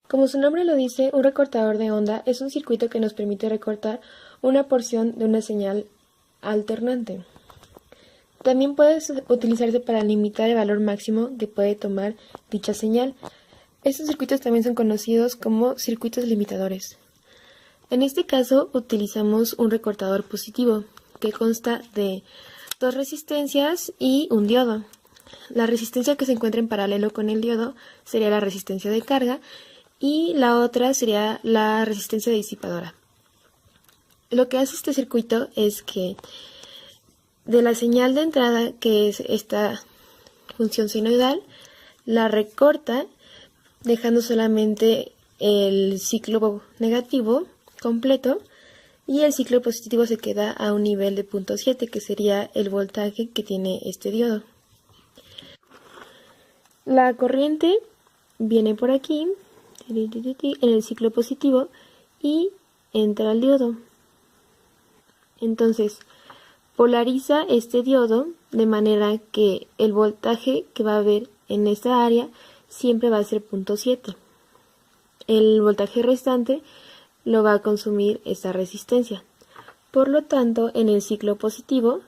Como su nombre lo dice, un recortador de onda es un circuito que nos permite recortar una porción de una señal alternante. También puede utilizarse para limitar el valor máximo que puede tomar dicha señal. Estos circuitos también son conocidos como circuitos limitadores. En este caso utilizamos un recortador positivo que consta de dos resistencias y un diodo. La resistencia que se encuentra en paralelo con el diodo sería la resistencia de carga y la otra sería la resistencia disipadora. Lo que hace este circuito es que de la señal de entrada, que es esta función senoidal, la recorta dejando solamente el ciclo negativo completo y el ciclo positivo se queda a un nivel de 0.7, que sería el voltaje que tiene este diodo. La corriente viene por aquí en el ciclo positivo y entra al diodo. Entonces, polariza este diodo de manera que el voltaje que va a haber en esta área siempre va a ser 0.7. El voltaje restante lo va a consumir esta resistencia. Por lo tanto, en el ciclo positivo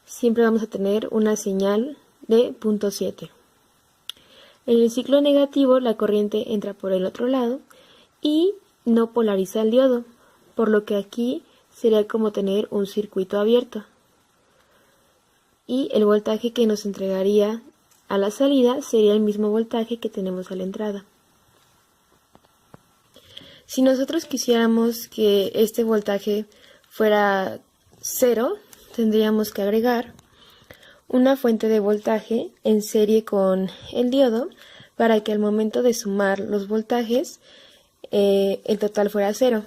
siempre vamos a tener una señal de 0.7. En el ciclo negativo la corriente entra por el otro lado y no polariza el diodo, por lo que aquí sería como tener un circuito abierto. Y el voltaje que nos entregaría a la salida sería el mismo voltaje que tenemos a la entrada. Si nosotros quisiéramos que este voltaje fuera 0, tendríamos que agregar una fuente de voltaje en serie con el diodo para que al momento de sumar los voltajes el total fuera 0.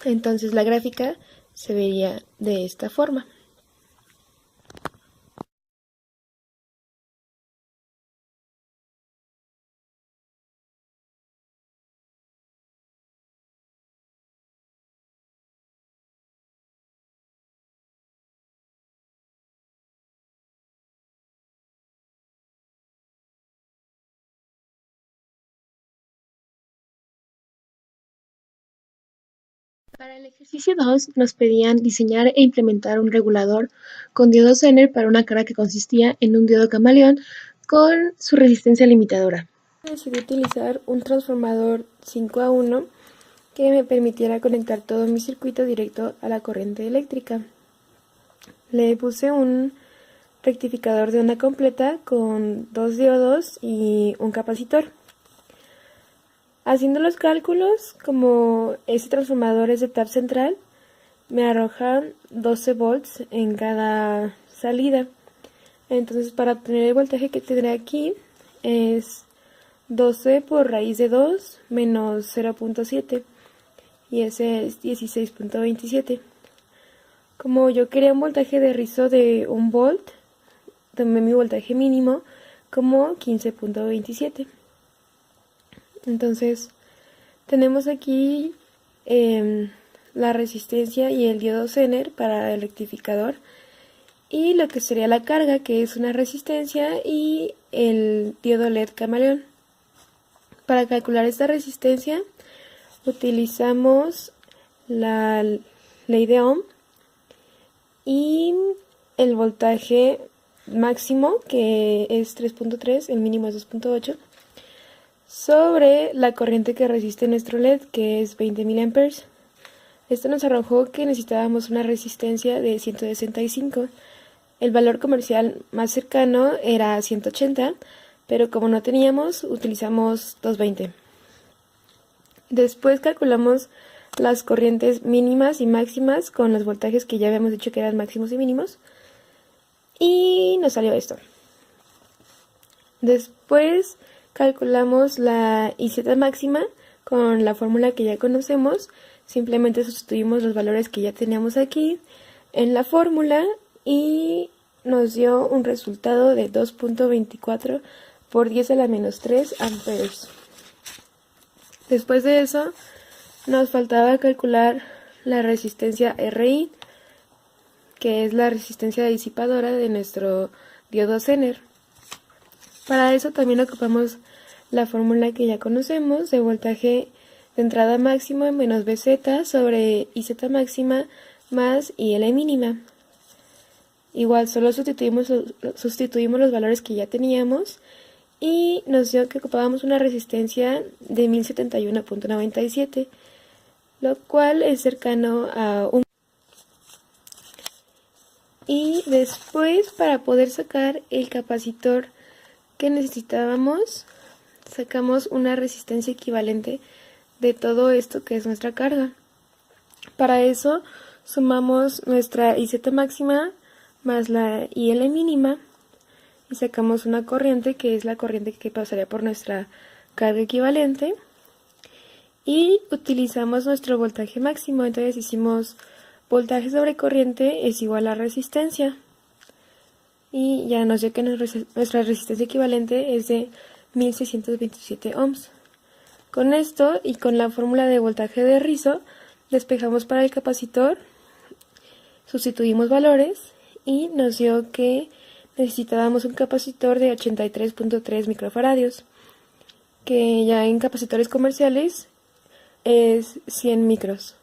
Entonces la gráfica se vería de esta forma. Para el ejercicio 2 nos pedían diseñar e implementar un regulador con diodo Zener para una carga que consistía en un diodo camaleón con su resistencia limitadora. Decidí utilizar un transformador 5 a 1 que me permitiera conectar todo mi circuito directo a la corriente eléctrica. Le puse un rectificador de onda completa con 2 diodos y un capacitor. Haciendo los cálculos, como este transformador es de tap central, me arrojan 12 volts en cada salida. Entonces, para obtener el voltaje que tendré aquí es 12 por raíz de 2 menos 0.7 y ese es 16.27. Como yo quería un voltaje de rizo de 1 volt, tomé mi voltaje mínimo como 15.27. Entonces, tenemos aquí la resistencia y el diodo Zener para el rectificador y lo que sería la carga, que es una resistencia, y el diodo LED camaleón. Para calcular esta resistencia utilizamos la ley de Ohm y el voltaje máximo, que es 3.3, el mínimo es 2.8, sobre la corriente que resiste nuestro LED, que es 20 mA. Esto nos arrojó que necesitábamos una resistencia de 165. El valor comercial más cercano era 180, pero como no teníamos, utilizamos 220. Después calculamos las corrientes mínimas y máximas con los voltajes que ya habíamos dicho que eran máximos y mínimos, y nos salió esto. Después calculamos la IZ máxima con la fórmula que ya conocemos. Simplemente sustituimos los valores que ya teníamos aquí en la fórmula y nos dio un resultado de 2.24 por 10 a la menos 3 amperes. Después de eso nos faltaba calcular la resistencia RI, que es la resistencia disipadora de nuestro diodo Zener. Para eso también ocupamos la fórmula que ya conocemos de voltaje de entrada máxima menos BZ sobre IZ máxima más IL mínima. Igual, solo sustituimos los valores que ya teníamos y nos dio que ocupábamos una resistencia de 1071.97, lo cual es cercano a un... Y después, para poder sacar el capacitor que necesitábamos, sacamos una resistencia equivalente de todo esto que es nuestra carga. Para eso sumamos nuestra IZ máxima más la IL mínima y sacamos una corriente que es la corriente que pasaría por nuestra carga equivalente y utilizamos nuestro voltaje máximo. Entonces hicimos voltaje sobre corriente es igual a resistencia y ya nos dio que nuestra resistencia equivalente es de 1627 ohms. Con esto y con la fórmula de voltaje de Rizzo despejamos para el capacitor, sustituimos valores y nos dio que necesitábamos un capacitor de 83.3 microfaradios, que ya en capacitores comerciales es 100 micros.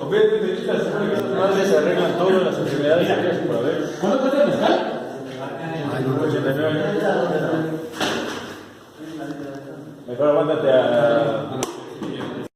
Madres se arreglan todas las enfermedades que por haber. ¿Cuánto cuesta el mezcal? 89. Mejor aguántate a